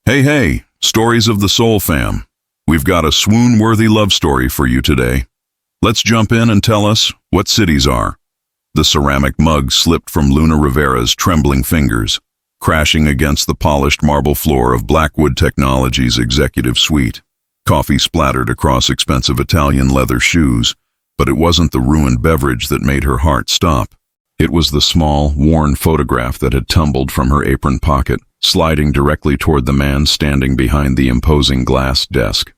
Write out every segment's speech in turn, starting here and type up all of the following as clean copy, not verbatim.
Hey, stories of the Soul fam. We've got a swoon-worthy love story for you today. Let's jump in and tell us what cities are. The ceramic mug slipped from Luna Rivera's trembling fingers, crashing against the polished marble floor of Blackwood Technologies' executive suite. Coffee splattered across expensive Italian leather shoes, but it wasn't the ruined beverage that made her heart stop. It was the small, worn photograph that had tumbled from her apron pocket, sliding directly toward the man standing behind the imposing glass desk.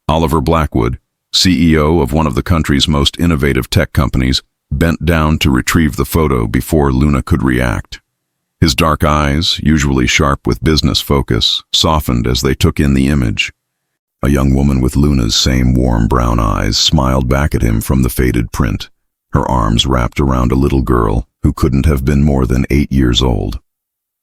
Oliver Blackwood, CEO of one of the country's most innovative tech companies, bent down to retrieve the photo before Luna could react. His dark eyes, usually sharp with business focus, softened as they took in the image. A young woman with Luna's same warm brown eyes smiled back at him from the faded print, her arms wrapped around a little girl who couldn't have been more than 8 years old.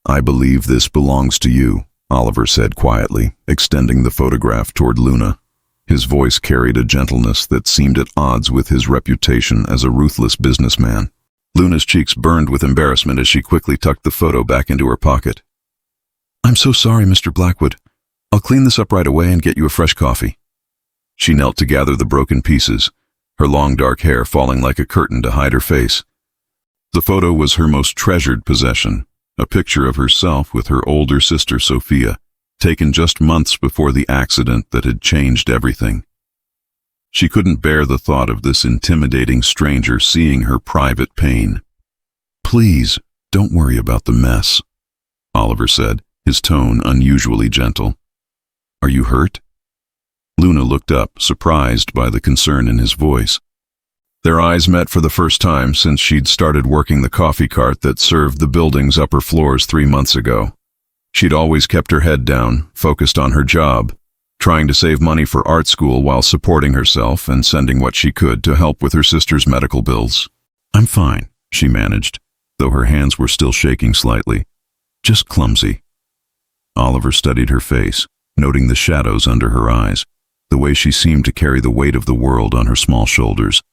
"I believe this belongs to you," Oliver said quietly, extending the photograph toward Luna. His voice carried a gentleness that seemed at odds with his reputation as a ruthless businessman. Luna's cheeks burned with embarrassment as she quickly tucked the photo back into her pocket. "I'm so sorry, Mr. Blackwood. I'll clean this up right away and get you a fresh coffee." She knelt to gather the broken pieces, her long dark hair falling like a curtain to hide her face. The photo was her most treasured possession, a picture of herself with her older sister Sophia, taken just months before the accident that had changed everything. She couldn't bear the thought of this intimidating stranger seeing her private pain. "Please, don't worry about the mess," Oliver said, his tone unusually gentle. "Are you hurt?" Luna looked up, surprised by the concern in his voice. Their eyes met for the first time since she'd started working the coffee cart that served the building's upper floors 3 months ago. She'd always kept her head down, focused on her job, trying to save money for art school while supporting herself and sending what she could to help with her sister's medical bills. "I'm fine," she managed, though her hands were still shaking slightly. "Just clumsy." Oliver studied her face, noting the shadows under her eyes, the way she seemed to carry the weight of the world on her small shoulders.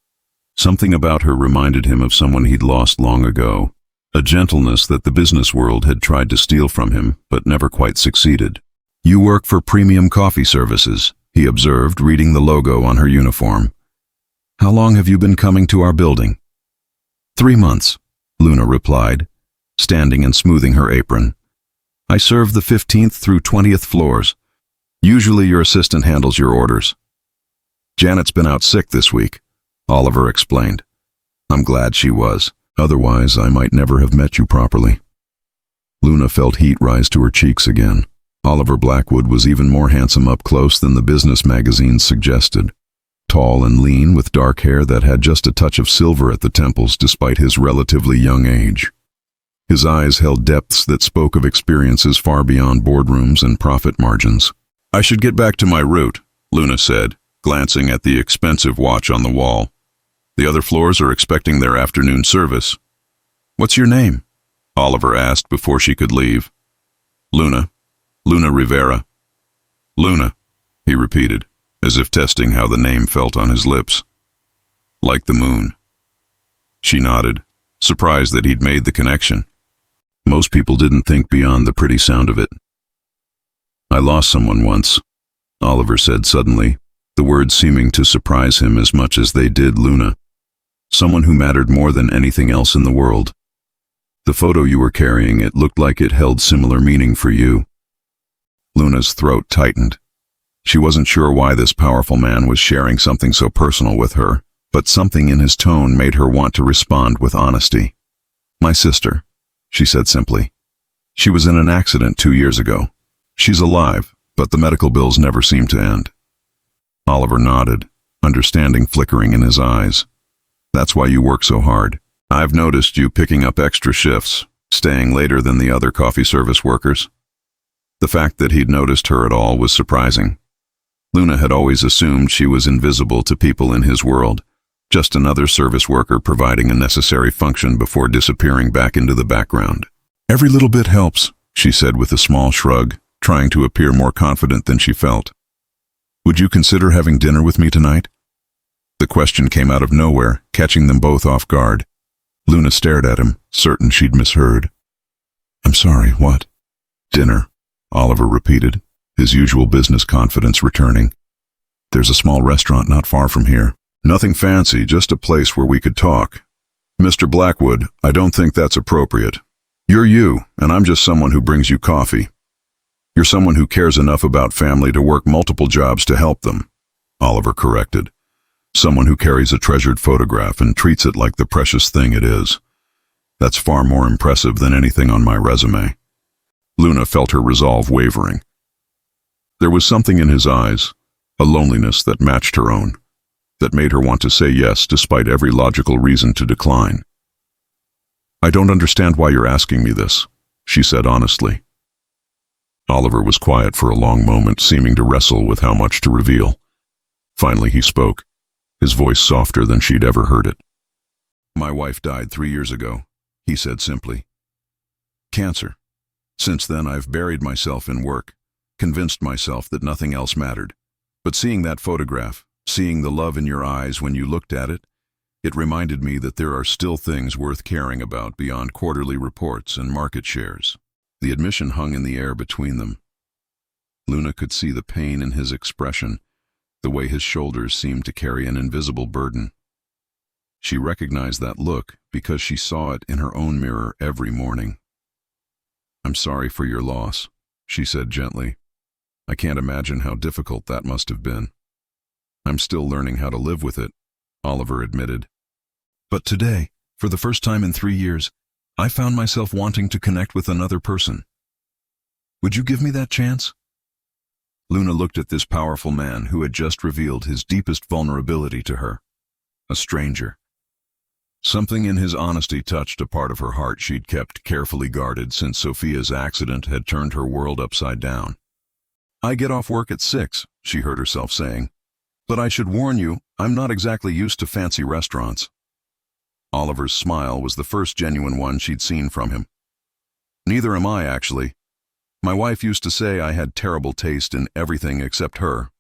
Something about her reminded him of someone he'd lost long ago, a gentleness that the business world had tried to steal from him, but never quite succeeded. "You work for Premium Coffee Services," he observed, reading the logo on her uniform. "How long have you been coming to our building?" 3 months, Luna replied, standing and smoothing her apron. "I serve the 15th through 20th floors. Usually your assistant handles your orders." "Janet's been out sick this week," Oliver explained. "I'm glad she was. Otherwise, I might never have met you properly." Luna felt heat rise to her cheeks again. Oliver Blackwood was even more handsome up close than the business magazines suggested. Tall and lean, with dark hair that had just a touch of silver at the temples despite his relatively young age. His eyes held depths that spoke of experiences far beyond boardrooms and profit margins. "I should get back to my route," Luna said, glancing at the expensive watch on the wall. "The other floors are expecting their afternoon service." "What's your name?" Oliver asked before she could leave. Luna Rivera." "Luna," he repeated, as if testing how the name felt on his lips. "Like the moon." She nodded, surprised that he'd made the connection. Most people didn't think beyond the pretty sound of it. "I lost someone once," Oliver said suddenly, the words seeming to surprise him as much as they did Luna. "Someone who mattered more than anything else in the world. The photo you were carrying, it looked like it held similar meaning for you." Luna's throat tightened. She wasn't sure why this powerful man was sharing something so personal with her, but something in his tone made her want to respond with honesty. "My sister," she said simply. "She was in an accident 2 years ago. She's alive, but the medical bills never seem to end." Oliver nodded, understanding flickering in his eyes. "That's why you work so hard. I've noticed you picking up extra shifts, staying later than the other coffee service workers." The fact that he'd noticed her at all was surprising. Luna had always assumed she was invisible to people in his world, just another service worker providing a necessary function before disappearing back into the background. "Every little bit helps," she said with a small shrug, trying to appear more confident than she felt. "Would you consider having dinner with me tonight?" The question came out of nowhere, catching them both off guard. Luna stared at him, certain she'd misheard. "I'm sorry, what?" "Dinner," Oliver repeated, his usual business confidence returning. There's a small restaurant not far from here. Nothing fancy, just a place where we could talk. Mr. Blackwood, I don't think that's appropriate. You're you, and I'm just someone who brings you coffee. You're someone who cares enough about family to work multiple jobs to help them, Oliver corrected. Someone who carries a treasured photograph and treats it like the precious thing it is. That's far more impressive than anything on my resume. Luna felt her resolve wavering. There was something in his eyes, a loneliness that matched her own, that made her want to say yes despite every logical reason to decline. I don't understand why you're asking me this, she said honestly. Oliver was quiet for a long moment, seeming to wrestle with how much to reveal. Finally he spoke, his voice softer than she'd ever heard it. My wife died 3 years ago, he said simply. Cancer. Since then I've buried myself in work, convinced myself that nothing else mattered. But seeing that photograph, seeing the love in your eyes when you looked at it, it reminded me that there are still things worth caring about beyond quarterly reports and market shares. The admission hung in the air between them. Luna could see the pain in his expression, the way his shoulders seemed to carry an invisible burden. She recognized that look because she saw it in her own mirror every morning. I'm sorry for your loss, she said gently. I can't imagine how difficult that must have been. I'm still learning how to live with it, Oliver admitted. But today, for the first time in 3 years, I found myself wanting to connect with another person. Would you give me that chance? Luna looked at this powerful man who had just revealed his deepest vulnerability to her. A stranger. Something in his honesty touched a part of her heart she'd kept carefully guarded since Sophia's accident had turned her world upside down. I get off work at 6, she heard herself saying. But I should warn you, I'm not exactly used to fancy restaurants. Oliver's smile was the first genuine one she'd seen from him. Neither am I, actually. My wife used to say I had terrible taste in everything except her.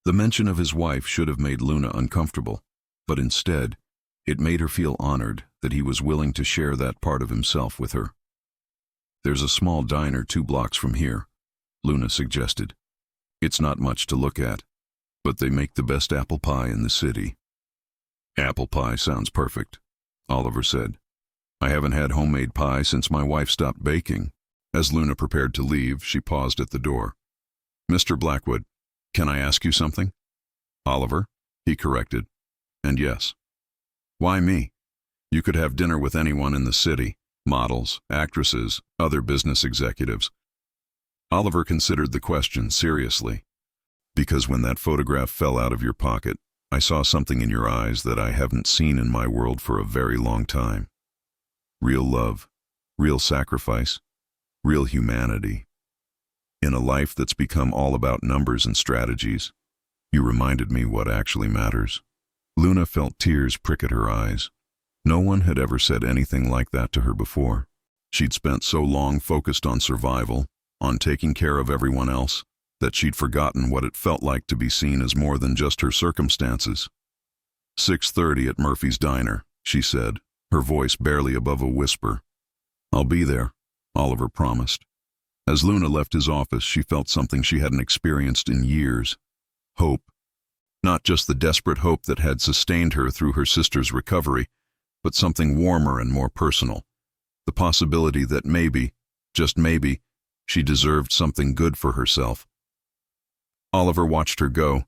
The mention of his wife should have made Luna uncomfortable, but instead, it made her feel honored that he was willing to share that part of himself with her. There's a small diner 2 blocks from here, Luna suggested. It's not much to look at, but they make the best apple pie in the city. Apple pie sounds perfect, Oliver said. I haven't had homemade pie since my wife stopped baking. As Luna prepared to leave, she paused at the door. Mr. Blackwood, can I ask you something? Oliver, he corrected. And yes. Why me? You could have dinner with anyone in the city, models, actresses, other business executives. Oliver considered the question seriously. Because when that photograph fell out of your pocket, I saw something in your eyes that I haven't seen in my world for a very long time. Real love, real sacrifice, real humanity. In a life that's become all about numbers and strategies, you reminded me what actually matters. Luna felt tears prick at her eyes. No one had ever said anything like that to her before. She'd spent so long focused on survival, on taking care of everyone else, that she'd forgotten what it felt like to be seen as more than just her circumstances. 6:30 at Murphy's Diner, she said, her voice barely above a whisper. I'll be there, Oliver promised. As Luna left his office, she felt something she hadn't experienced in years. Hope. Not just the desperate hope that had sustained her through her sister's recovery, but something warmer and more personal. The possibility that maybe, just maybe, she deserved something good for herself. Oliver watched her go,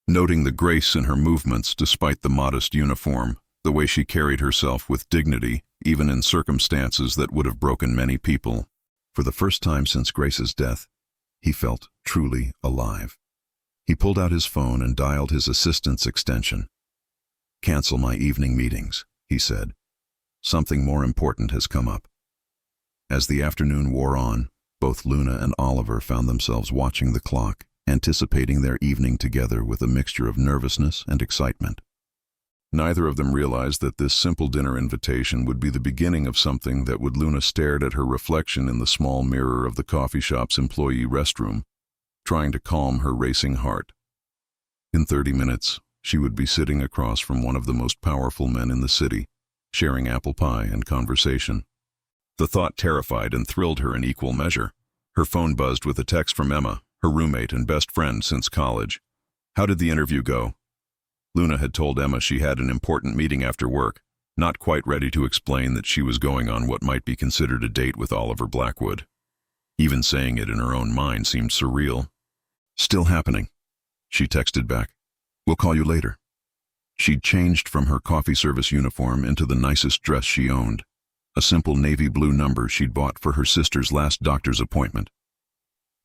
noting the grace in her movements despite the modest uniform, the way she carried herself with dignity, even in circumstances that would have broken many people. For the first time since Grace's death, he felt truly alive. He pulled out his phone and dialed his assistant's extension. Cancel my evening meetings, he said. Something more important has come up. As the afternoon wore on, both Luna and Oliver found themselves watching the clock, anticipating their evening together with a mixture of nervousness and excitement. Neither of them realized that this simple dinner invitation would be the beginning of something that would. Luna stared at her reflection in the small mirror of the coffee shop's employee restroom, trying to calm her racing heart. In 30 minutes, she would be sitting across from one of the most powerful men in the city, sharing apple pie and conversation. The thought terrified and thrilled her in equal measure. Her phone buzzed with a text from Emma, her roommate and best friend since college. How did the interview go? Luna had told Emma she had an important meeting after work, not quite ready to explain that she was going on what might be considered a date with Oliver Blackwood. Even saying it in her own mind seemed surreal. Still happening, she texted back. We'll call you later. She'd changed from her coffee service uniform into the nicest dress she owned, a simple navy blue number she'd bought for her sister's last doctor's appointment.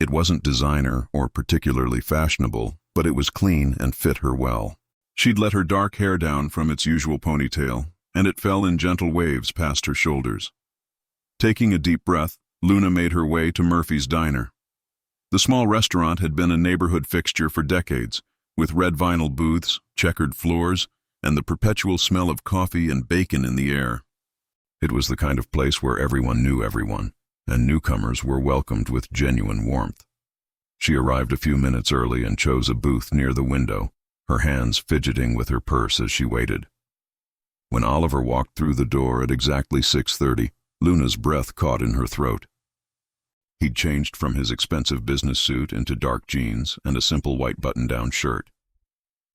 It wasn't designer or particularly fashionable, but it was clean and fit her well. She'd let her dark hair down from its usual ponytail, and it fell in gentle waves past her shoulders. Taking a deep breath, Luna made her way to Murphy's Diner. The small restaurant had been a neighborhood fixture for decades, with red vinyl booths, checkered floors, and the perpetual smell of coffee and bacon in the air. It was the kind of place where everyone knew everyone, and newcomers were welcomed with genuine warmth. She arrived a few minutes early and chose a booth near the window, her hands fidgeting with her purse as she waited. When Oliver walked through the door at exactly 6:30, Luna's breath caught in her throat. He'd changed from his expensive business suit into dark jeans and a simple white button-down shirt.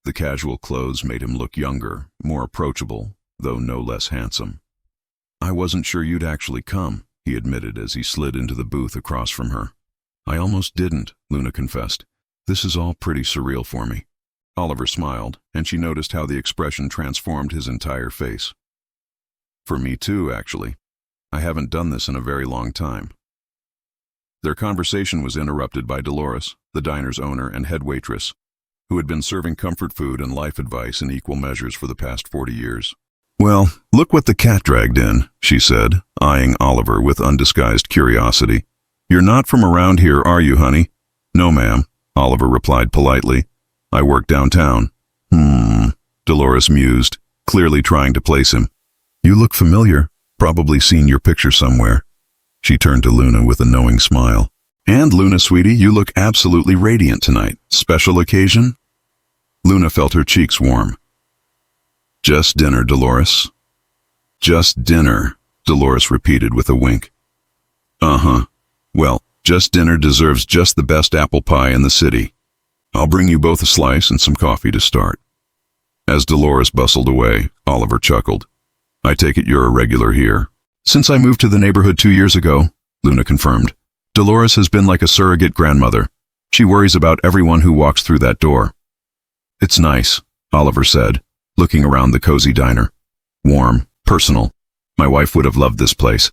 The casual clothes made him look younger, more approachable, though no less handsome. I wasn't sure you'd actually come, he admitted as he slid into the booth across from her. I almost didn't, Luna confessed. This is all pretty surreal for me. Oliver smiled, and she noticed how the expression transformed his entire face. For me too, actually. I haven't done this in a very long time. Their conversation was interrupted by Dolores, the diner's owner and head waitress, who had been serving comfort food and life advice in equal measures for the past 40 years. Well, look what the cat dragged in, she said, eyeing Oliver with undisguised curiosity. You're not from around here, are you, honey? No, ma'am, Oliver replied politely. I work downtown. Dolores mused, clearly trying to place him. You look familiar, probably seen your picture somewhere. She turned to Luna with a knowing smile. And Luna, sweetie, you look absolutely radiant tonight. Special occasion? Luna felt her cheeks warm. Just dinner, Dolores. Just dinner, Dolores repeated with a wink. Uh-huh. Well, just dinner deserves just the best apple pie in the city. I'll bring you both a slice and some coffee to start. As Dolores bustled away, Oliver chuckled. I take it you're a regular here. Since I moved to the neighborhood 2 years ago, Luna confirmed. Dolores has been like a surrogate grandmother. She worries about everyone who walks through that door. It's nice, Oliver said, looking around the cozy diner. Warm, personal. My wife would have loved this place.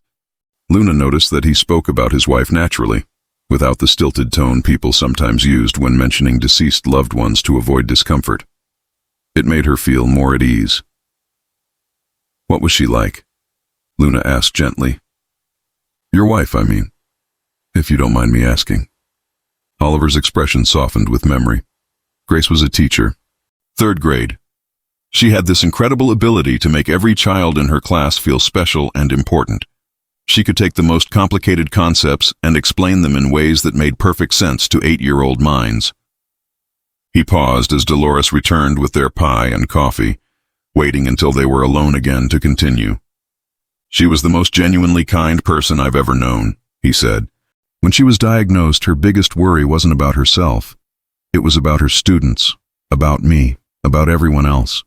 Luna noticed that he spoke about his wife naturally, without the stilted tone people sometimes used when mentioning deceased loved ones to avoid discomfort. It made her feel more at ease. What was she like? Luna asked gently. Your wife, I mean, if you don't mind me asking. Oliver's expression softened with memory. Grace was a teacher. 3rd grade. She had this incredible ability to make every child in her class feel special and important. She could take the most complicated concepts and explain them in ways that made perfect sense to 8-year-old minds. He paused as Dolores returned with their pie and coffee, waiting until they were alone again to continue. She was the most genuinely kind person I've ever known, he said. When she was diagnosed, her biggest worry wasn't about herself. It was about her students, about me, about everyone else.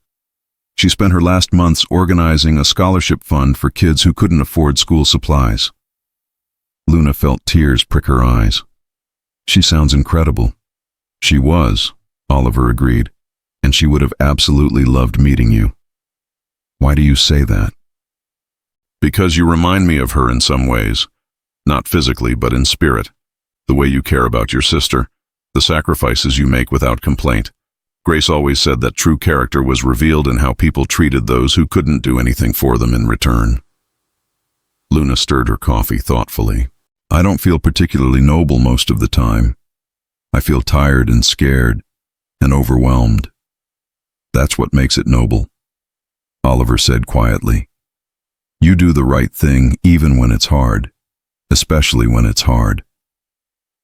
She spent her last months organizing a scholarship fund for kids who couldn't afford school supplies. Luna felt tears prick her eyes. She sounds incredible. She was, Oliver agreed, and she would have absolutely loved meeting you. Why do you say that? Because you remind me of her in some ways. Not physically, but in spirit. The way you care about your sister, the sacrifices you make without complaint. Grace always said that true character was revealed in how people treated those who couldn't do anything for them in return. Luna stirred her coffee thoughtfully. I don't feel particularly noble most of the time. I feel tired and scared and overwhelmed. That's what makes it noble, Oliver said quietly. You do the right thing even when it's hard, especially when it's hard.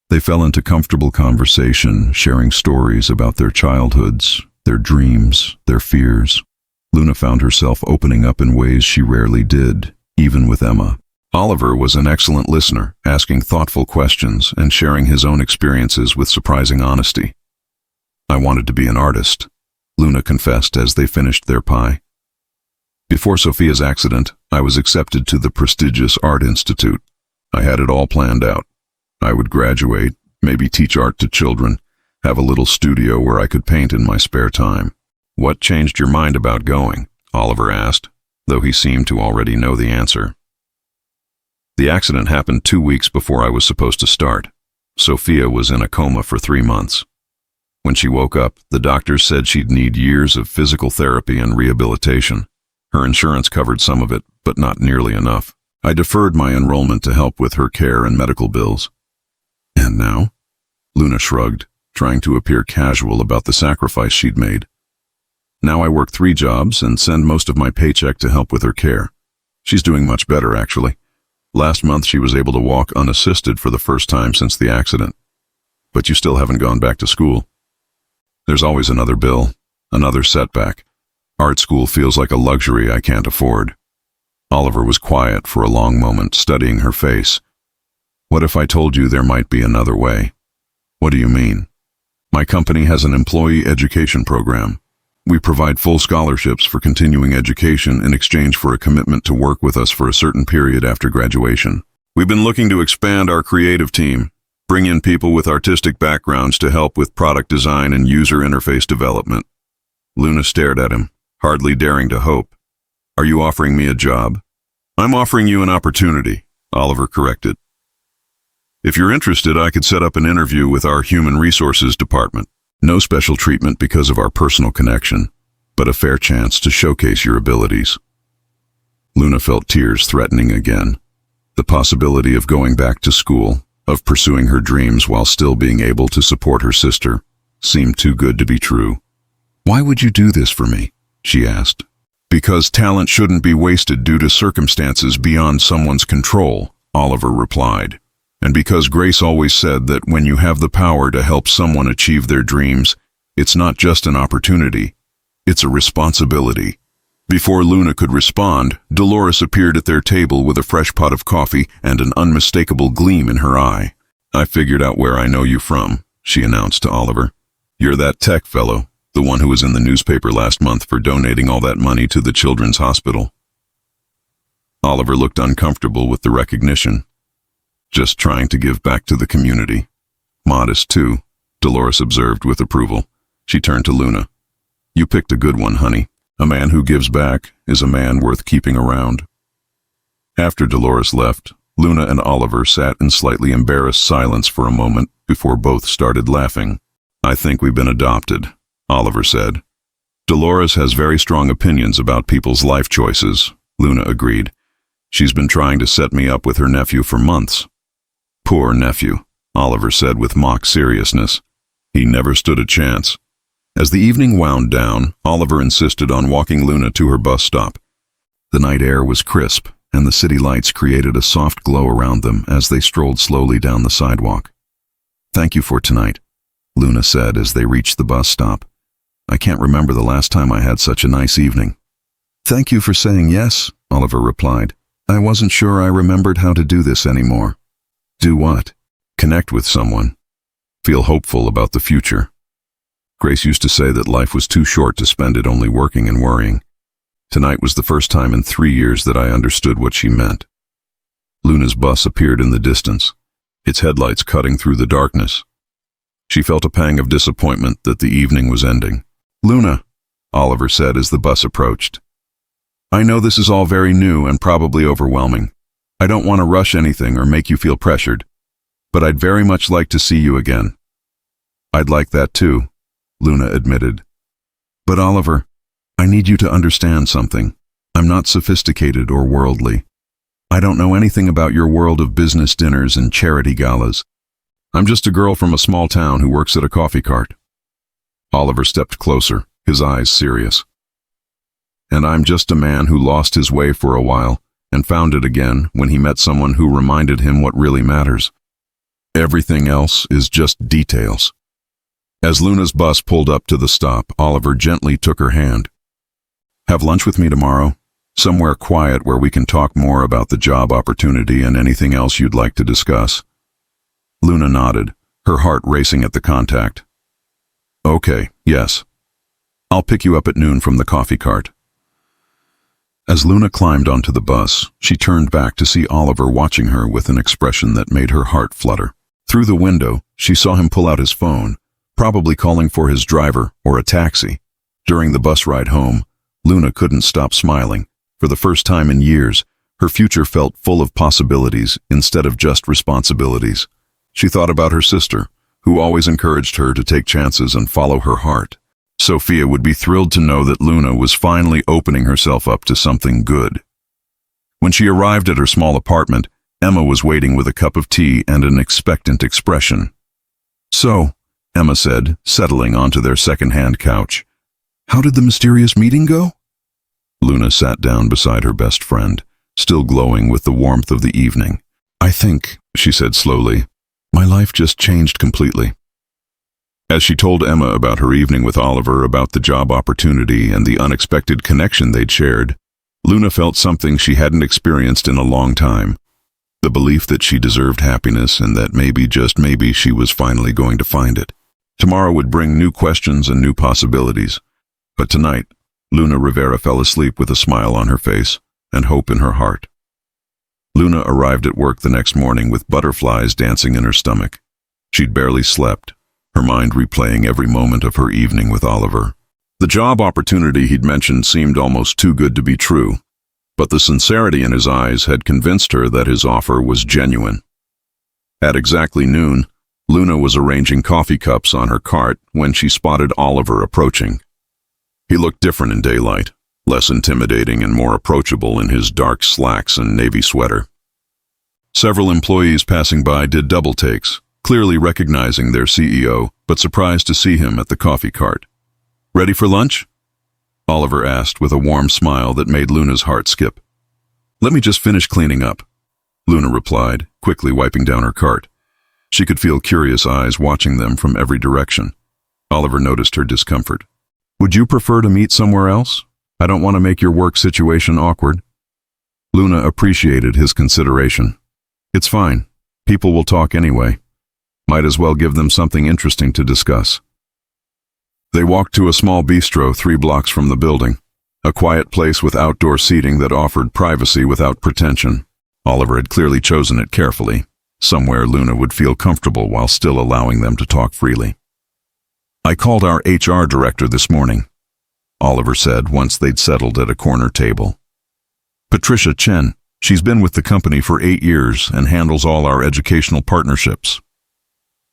They fell into comfortable conversation, sharing stories about their childhoods, their dreams, their fears. Luna found herself opening up in ways she rarely did, even with Emma. Oliver was an excellent listener, asking thoughtful questions and sharing his own experiences with surprising honesty. I wanted to be an artist, Luna confessed as they finished their pie. Before Sophia's accident, I was accepted to the prestigious Art Institute. I had it all planned out. I would graduate, maybe teach art to children, have a little studio where I could paint in my spare time. What changed your mind about going? Oliver asked, though he seemed to already know the answer. The accident happened 2 weeks before I was supposed to start. Sophia was in a coma for 3 months. When she woke up, the doctors said she'd need years of physical therapy and rehabilitation. Her insurance covered some of it, but not nearly enough. I deferred my enrollment to help with her care and medical bills. And now? Luna shrugged, trying to appear casual about the sacrifice she'd made. Now I work 3 jobs and send most of my paycheck to help with her care. She's doing much better, actually. Last month she was able to walk unassisted for the first time since the accident. But you still haven't gone back to school. There's always another bill, another setback. Art school feels like a luxury I can't afford. Oliver was quiet for a long moment, studying her face. What if I told you there might be another way? What do you mean? My company has an employee education program. We provide full scholarships for continuing education in exchange for a commitment to work with us for a certain period after graduation. We've been looking to expand our creative team, bring in people with artistic backgrounds to help with product design and user interface development. Luna stared at him, hardly daring to hope. Are you offering me a job? I'm offering you an opportunity, Oliver corrected. If you're interested, I could set up an interview with our human resources department. No special treatment because of our personal connection, but a fair chance to showcase your abilities. Luna felt tears threatening again. The possibility of going back to school, of pursuing her dreams while still being able to support her sister, seemed too good to be true. Why would you do this for me? She asked. Because talent shouldn't be wasted due to circumstances beyond someone's control, Oliver replied. And because Grace always said that when you have the power to help someone achieve their dreams, it's not just an opportunity, it's a responsibility. Before Luna could respond, Dolores appeared at their table with a fresh pot of coffee and an unmistakable gleam in her eye. I figured out where I know you from, she announced to Oliver. You're that tech fellow, the one who was in the newspaper last month for donating all that money to the children's hospital. Oliver looked uncomfortable with the recognition. Just trying to give back to the community. Modest, too, Dolores observed with approval. She turned to Luna. You picked a good one, honey. A man who gives back is a man worth keeping around. After Dolores left, Luna and Oliver sat in slightly embarrassed silence for a moment before both started laughing. I think we've been adopted, Oliver said. Dolores has very strong opinions about people's life choices, Luna agreed. She's been trying to set me up with her nephew for months. Poor nephew, Oliver said with mock seriousness. He never stood a chance. As the evening wound down, Oliver insisted on walking Luna to her bus stop. The night air was crisp, and the city lights created a soft glow around them as they strolled slowly down the sidewalk. Thank you for tonight, Luna said as they reached the bus stop. I can't remember the last time I had such a nice evening. Thank you for saying yes, Oliver replied. I wasn't sure I remembered how to do this anymore. Do what? Connect with someone. Feel hopeful about the future. Grace used to say that life was too short to spend it only working and worrying. Tonight was the first time in 3 years that I understood what she meant. Luna's bus appeared in the distance, its headlights cutting through the darkness. She felt a pang of disappointment that the evening was ending. Luna, Oliver said as the bus approached. I know this is all very new and probably overwhelming. I don't want to rush anything or make you feel pressured, but I'd very much like to see you again. I'd like that too, Luna admitted. But Oliver, I need you to understand something. I'm not sophisticated or worldly. I don't know anything about your world of business dinners and charity galas. I'm just a girl from a small town who works at a coffee cart. Oliver stepped closer, his eyes serious. And I'm just a man who lost his way for a while and found it again when he met someone who reminded him what really matters. Everything else is just details. As Luna's bus pulled up to the stop, Oliver gently took her hand. Have lunch with me tomorrow, Somewhere quiet where we can talk more about the job opportunity and anything else you'd like to discuss." Luna nodded, her heart racing at the contact. "Okay, yes. I'll pick you up at noon from the coffee cart." As Luna climbed onto the bus, she turned back to see Oliver watching her with an expression that made her heart flutter. Through the window, she saw him pull out his phone, probably calling for his driver or a taxi. During the bus ride home, Luna couldn't stop smiling. For the first time in years, her future felt full of possibilities instead of just responsibilities. She thought about her sister, who always encouraged her to take chances and follow her heart. Sophia would be thrilled to know that Luna was finally opening herself up to something good. When she arrived at her small apartment, Emma was waiting with a cup of tea and an expectant expression. "So," Emma said, settling onto their second-hand couch, "how did the mysterious meeting go?" Luna sat down beside her best friend, still glowing with the warmth of the evening. "I think," she said slowly, "my life just changed completely." As she told Emma about her evening with Oliver, about the job opportunity and the unexpected connection they'd shared, Luna felt something she hadn't experienced in a long time. The belief that she deserved happiness and that maybe, just maybe, she was finally going to find it. Tomorrow would bring new questions and new possibilities. But tonight, Luna Rivera fell asleep with a smile on her face and hope in her heart. Luna arrived at work the next morning with butterflies dancing in her stomach. She'd barely slept, her mind replaying every moment of her evening with Oliver. The job opportunity he'd mentioned seemed almost too good to be true, but the sincerity in his eyes had convinced her that his offer was genuine. At exactly noon, Luna was arranging coffee cups on her cart when she spotted Oliver approaching. He looked different in daylight, less intimidating and more approachable in his dark slacks and navy sweater. Several employees passing by did double takes, clearly recognizing their CEO, but surprised to see him at the coffee cart. "Ready for lunch?" Oliver asked with a warm smile that made Luna's heart skip. "Let me just finish cleaning up," Luna replied, quickly wiping down her cart. She could feel curious eyes watching them from every direction. Oliver noticed her discomfort. "Would you prefer to meet somewhere else? I don't want to make your work situation awkward." Luna appreciated his consideration. "It's fine. People will talk anyway. Might as well give them something interesting to discuss." They walked to a small bistro 3 blocks from the building, a quiet place with outdoor seating that offered privacy without pretension. Oliver had clearly chosen it carefully, somewhere Luna would feel comfortable while still allowing them to talk freely. "I called our HR director this morning," Oliver said once they'd settled at a corner table. "Patricia Chen. She's been with the company for 8 years and handles all our educational partnerships.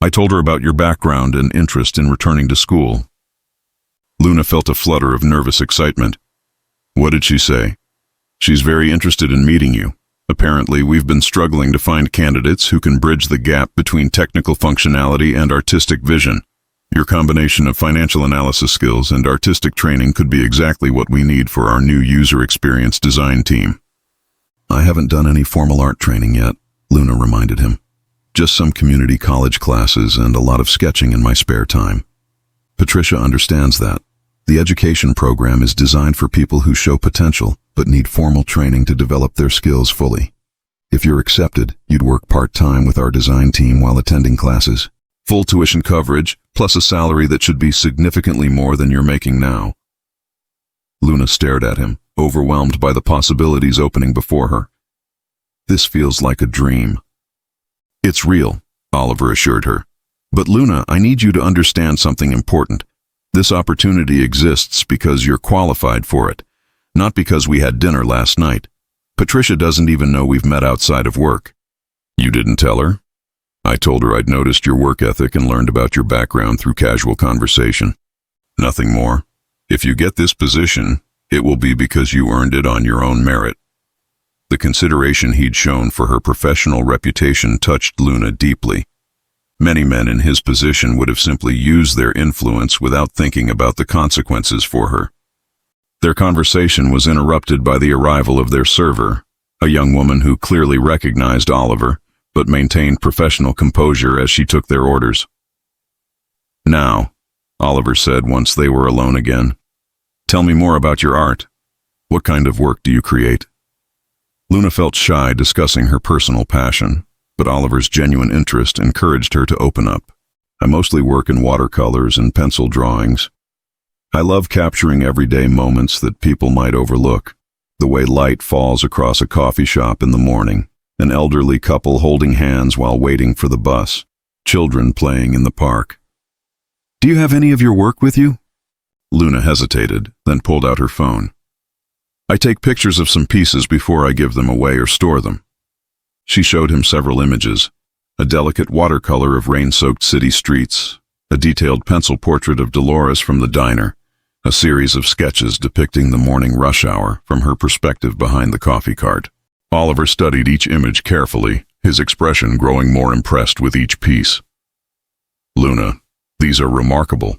I told her about your background and interest in returning to school." Luna felt a flutter of nervous excitement. "What did she say?" "She's very interested in meeting you. Apparently, we've been struggling to find candidates who can bridge the gap between technical functionality and artistic vision. Your combination of financial analysis skills and artistic training could be exactly what we need for our new user experience design team." "I haven't done any formal art training yet," Luna reminded him. "Just some community college classes and a lot of sketching in my spare time." Patricia understands that. The education program is designed for people who show potential but need formal training to develop their skills fully. If you're accepted, you'd work part-time with our design team while attending classes. Full tuition coverage, plus a salary that should be significantly more than you're making now. Luna stared at him, overwhelmed by the possibilities opening before her. "This feels like a dream." "It's real," Oliver assured her. "But Luna, I need you to understand something important. This opportunity exists because you're qualified for it, not because we had dinner last night. Patricia doesn't even know we've met outside of work." "You didn't tell her?" "I told her I'd noticed your work ethic and learned about your background through casual conversation. Nothing more. If you get this position, it will be because you earned it on your own merit." The consideration he'd shown for her professional reputation touched Luna deeply. Many men in his position would have simply used their influence without thinking about the consequences for her. Their conversation was interrupted by the arrival of their server, a young woman who clearly recognized Oliver, but maintained professional composure as she took their orders. "Now," Oliver said once they were alone again, "tell me more about your art." What kind of work do you create? Luna felt shy discussing her personal passion, but Oliver's genuine interest encouraged her to open up. I mostly work in watercolors and pencil drawings. I love capturing everyday moments that people might overlook. The way light falls across a coffee shop in the morning, an elderly couple holding hands while waiting for the bus, children playing in the park. Do you have any of your work with you? Luna hesitated, then pulled out her phone. I take pictures of some pieces before I give them away or store them. She showed him several images, a delicate watercolor of rain-soaked city streets, a detailed pencil portrait of Dolores from the diner, a series of sketches depicting the morning rush hour from her perspective behind the coffee cart. Oliver studied each image carefully, his expression growing more impressed with each piece. Luna, these are remarkable.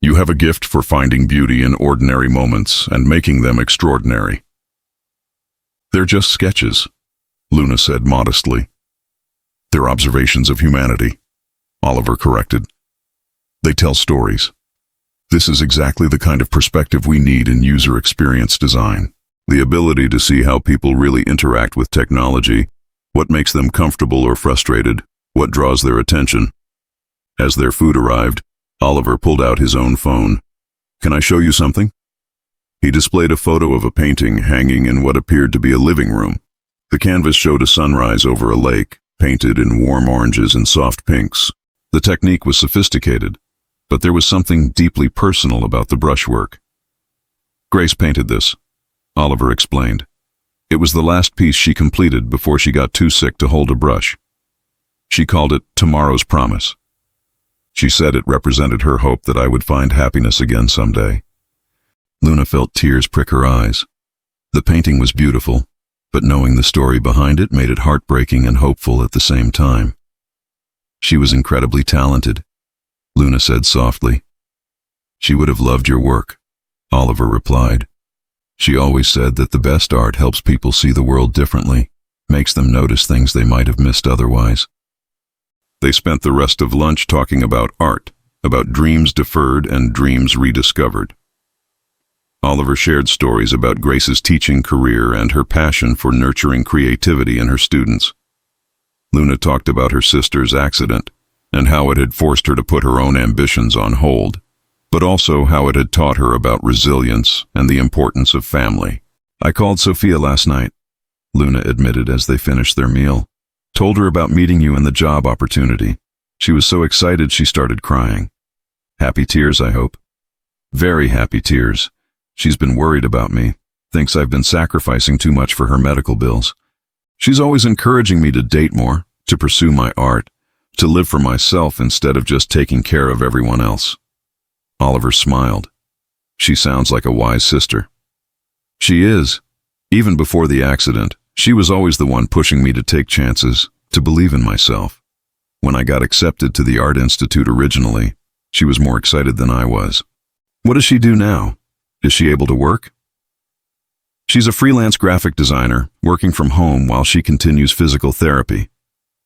You have a gift for finding beauty in ordinary moments and making them extraordinary. They're just sketches, Luna said modestly. They're observations of humanity, Oliver corrected. They tell stories. This is exactly the kind of perspective we need in user experience design. The ability to see how people really interact with technology, what makes them comfortable or frustrated, what draws their attention. As their food arrived, Oliver pulled out his own phone. Can I show you something? He displayed a photo of a painting hanging in what appeared to be a living room. The canvas showed a sunrise over a lake, painted in warm oranges and soft pinks. The technique was sophisticated, but there was something deeply personal about the brushwork. Grace painted this, Oliver explained. It was the last piece she completed before she got too sick to hold a brush. She called it Tomorrow's Promise. She said it represented her hope that I would find happiness again someday. Luna felt tears prick her eyes. The painting was beautiful, but knowing the story behind it made it heartbreaking and hopeful at the same time. She was incredibly talented, Luna said softly. She would have loved your work, Oliver replied. She always said that the best art helps people see the world differently, makes them notice things they might have missed otherwise. They spent the rest of lunch talking about art, about dreams deferred and dreams rediscovered. Oliver shared stories about Grace's teaching career and her passion for nurturing creativity in her students. Luna talked about her sister's accident and how it had forced her to put her own ambitions on hold, but also how it had taught her about resilience and the importance of family. I called Sophia last night, Luna admitted as they finished their meal. Told her about meeting you and the job opportunity. She was so excited she started crying. Happy tears, I hope. Very happy tears. She's been worried about me, thinks I've been sacrificing too much for her medical bills. She's always encouraging me to date more, to pursue my art, to live for myself instead of just taking care of everyone else. Oliver smiled. She sounds like a wise sister. She is. Even before the accident, she was always the one pushing me to take chances, to believe in myself. When I got accepted to the Art Institute originally, she was more excited than I was. What does she do now? Is she able to work? She's a freelance graphic designer, working from home while she continues physical therapy.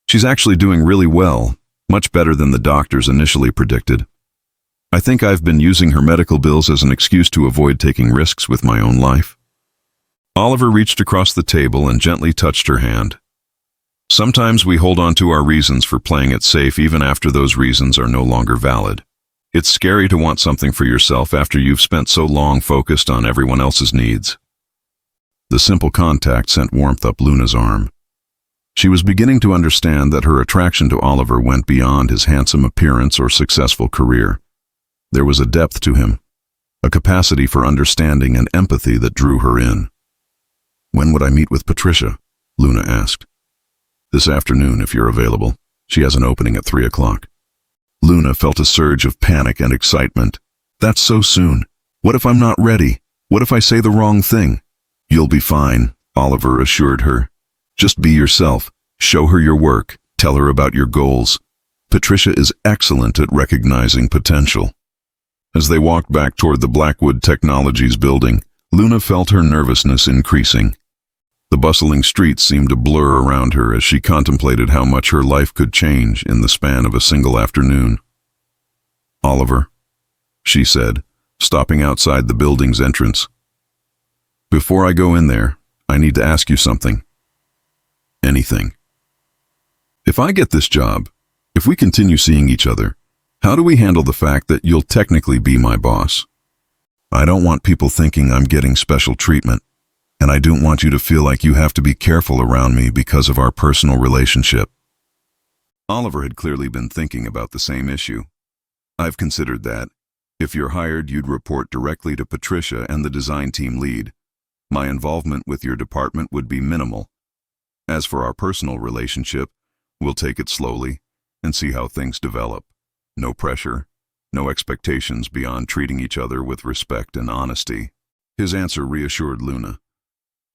She's actually doing really well, much better than the doctors initially predicted. I think I've been using her medical bills as an excuse to avoid taking risks with my own life. Oliver reached across the table and gently touched her hand. Sometimes we hold on to our reasons for playing it safe even after those reasons are no longer valid. It's scary to want something for yourself after you've spent so long focused on everyone else's needs. The simple contact sent warmth up Luna's arm. She was beginning to understand that her attraction to Oliver went beyond his handsome appearance or successful career. There was a depth to him, a capacity for understanding and empathy that drew her in. When would I meet with Patricia? Luna asked. This afternoon, if you're available. She has an opening at 3 o'clock. Luna felt a surge of panic and excitement. That's so soon. What if I'm not ready? What if I say the wrong thing? You'll be fine, Oliver assured her. Just be yourself. Show her your work. Tell her about your goals. Patricia is excellent at recognizing potential. As they walked back toward the Blackwood Technologies building, Luna felt her nervousness increasing. The bustling streets seemed to blur around her as she contemplated how much her life could change in the span of a single afternoon. Oliver, she said, stopping outside the building's entrance. Before I go in there, I need to ask you something. Anything. If I get this job, if we continue seeing each other, how do we handle the fact that you'll technically be my boss? I don't want people thinking I'm getting special treatment, and I don't want you to feel like you have to be careful around me because of our personal relationship. Oliver had clearly been thinking about the same issue. I've considered that. If you're hired, you'd report directly to Patricia and the design team lead. My involvement with your department would be minimal. As for our personal relationship, we'll take it slowly and see how things develop. No pressure, no expectations beyond treating each other with respect and honesty. His answer reassured Luna.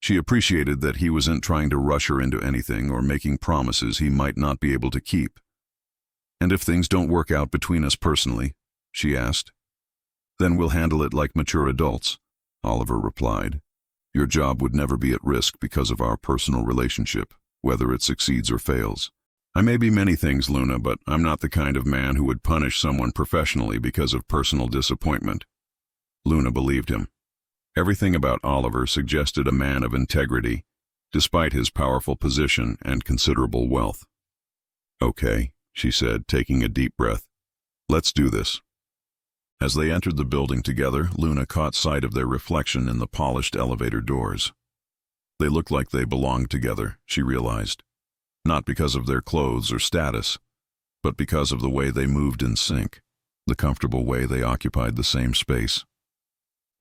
She appreciated that he wasn't trying to rush her into anything or making promises he might not be able to keep. And if things don't work out between us personally, she asked. Then we'll handle it like mature adults, Oliver replied. Your job would never be at risk because of our personal relationship, whether it succeeds or fails. I may be many things, Luna, but I'm not the kind of man who would punish someone professionally because of personal disappointment. Luna believed him. Everything about Oliver suggested a man of integrity, despite his powerful position and considerable wealth. Okay, she said, taking a deep breath. Let's do this. As they entered the building together, Luna caught sight of their reflection in the polished elevator doors. They looked like they belonged together, she realized. Not because of their clothes or status, but because of the way they moved in sync, the comfortable way they occupied the same space.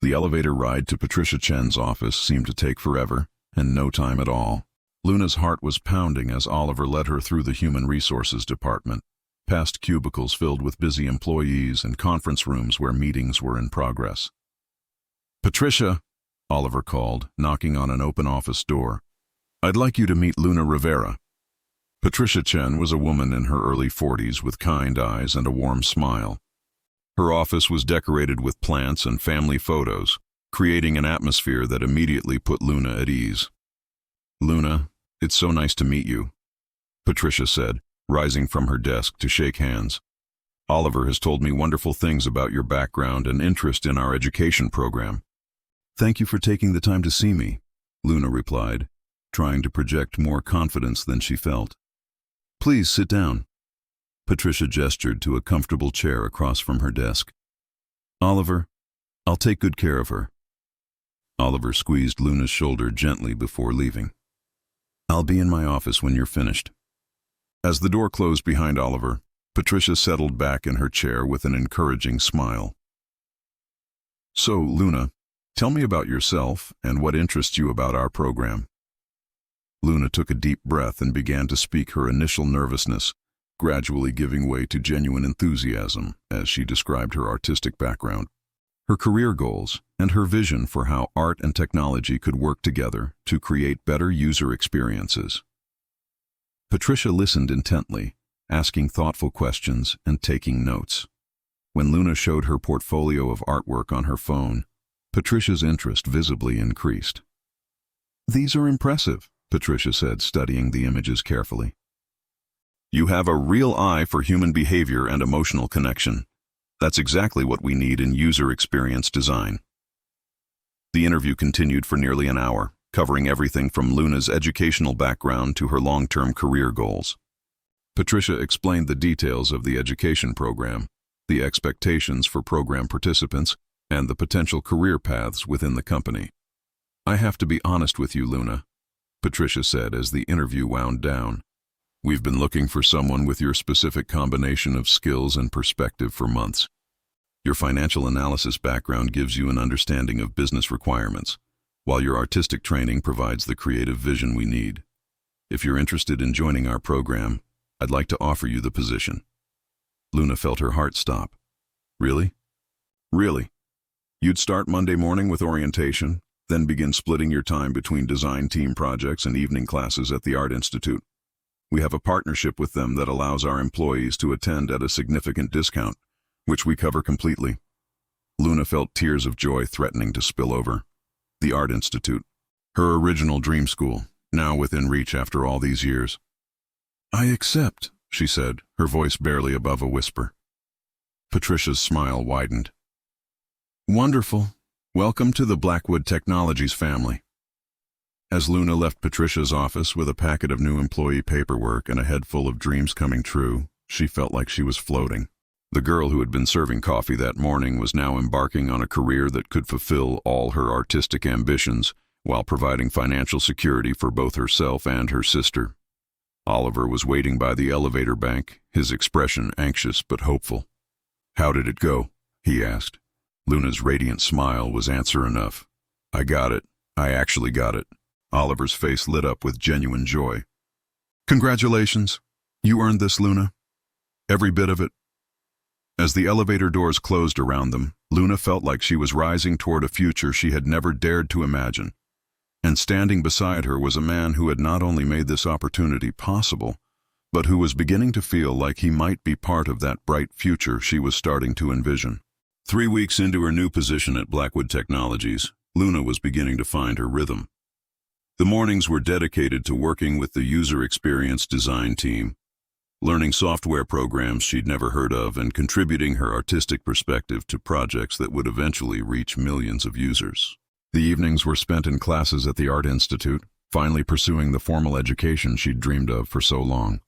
The elevator ride to Patricia Chen's office seemed to take forever, and no time at all. Luna's heart was pounding as Oliver led her through the human resources department, past cubicles filled with busy employees and conference rooms where meetings were in progress. Patricia, Oliver called, knocking on an open office door. I'd like you to meet Luna Rivera. Patricia Chen was a woman in her early 40s with kind eyes and a warm smile. Her office was decorated with plants and family photos, creating an atmosphere that immediately put Luna at ease. Luna, it's so nice to meet you, Patricia said, rising from her desk to shake hands. Oliver has told me wonderful things about your background and interest in our education program. Thank you for taking the time to see me, Luna replied, trying to project more confidence than she felt. Please sit down. Patricia gestured to a comfortable chair across from her desk. Oliver, I'll take good care of her. Oliver squeezed Luna's shoulder gently before leaving. I'll be in my office when you're finished. As the door closed behind Oliver, Patricia settled back in her chair with an encouraging smile. So, Luna, tell me about yourself and what interests you about our program. Luna took a deep breath and began to speak, her initial nervousness gradually giving way to genuine enthusiasm as she described her artistic background, her career goals, and her vision for how art and technology could work together to create better user experiences. Patricia listened intently, asking thoughtful questions and taking notes. When Luna showed her portfolio of artwork on her phone, Patricia's interest visibly increased. These are impressive, Patricia said, studying the images carefully. You have a real eye for human behavior and emotional connection. That's exactly what we need in user experience design. The interview continued for nearly an hour, covering everything from Luna's educational background to her long-term career goals. Patricia explained the details of the education program, the expectations for program participants, and the potential career paths within the company. I have to be honest with you, Luna, Patricia said as the interview wound down. We've been looking for someone with your specific combination of skills and perspective for months. Your financial analysis background gives you an understanding of business requirements, while your artistic training provides the creative vision we need. If you're interested in joining our program, I'd like to offer you the position. Luna felt her heart stop. Really? Really? You'd start Monday morning with orientation, then begin splitting your time between design team projects and evening classes at the Art Institute. We have a partnership with them that allows our employees to attend at a significant discount, which we cover completely. Luna felt tears of joy threatening to spill over. The Art Institute, her original dream school, now within reach after all these years. I accept, she said, her voice barely above a whisper. Patricia's smile widened. Wonderful. Welcome to the Blackwood Technologies family. As Luna left Patricia's office with a packet of new employee paperwork and a head full of dreams coming true, she felt like she was floating. The girl who had been serving coffee that morning was now embarking on a career that could fulfill all her artistic ambitions while providing financial security for both herself and her sister. Oliver was waiting by the elevator bank, his expression anxious but hopeful. "How did it go?" he asked. Luna's radiant smile was answer enough. "I got it. I actually got it." Oliver's face lit up with genuine joy. "Congratulations. You earned this, Luna. Every bit of it." As the elevator doors closed around them, Luna felt like she was rising toward a future she had never dared to imagine. And standing beside her was a man who had not only made this opportunity possible, but who was beginning to feel like he might be part of that bright future she was starting to envision. 3 weeks into her new position at Blackwood Technologies, Luna was beginning to find her rhythm. The mornings were dedicated to working with the user experience design team, learning software programs she'd never heard of and contributing her artistic perspective to projects that would eventually reach millions of users. The evenings were spent in classes at the Art Institute, finally pursuing the formal education she'd dreamed of for so long.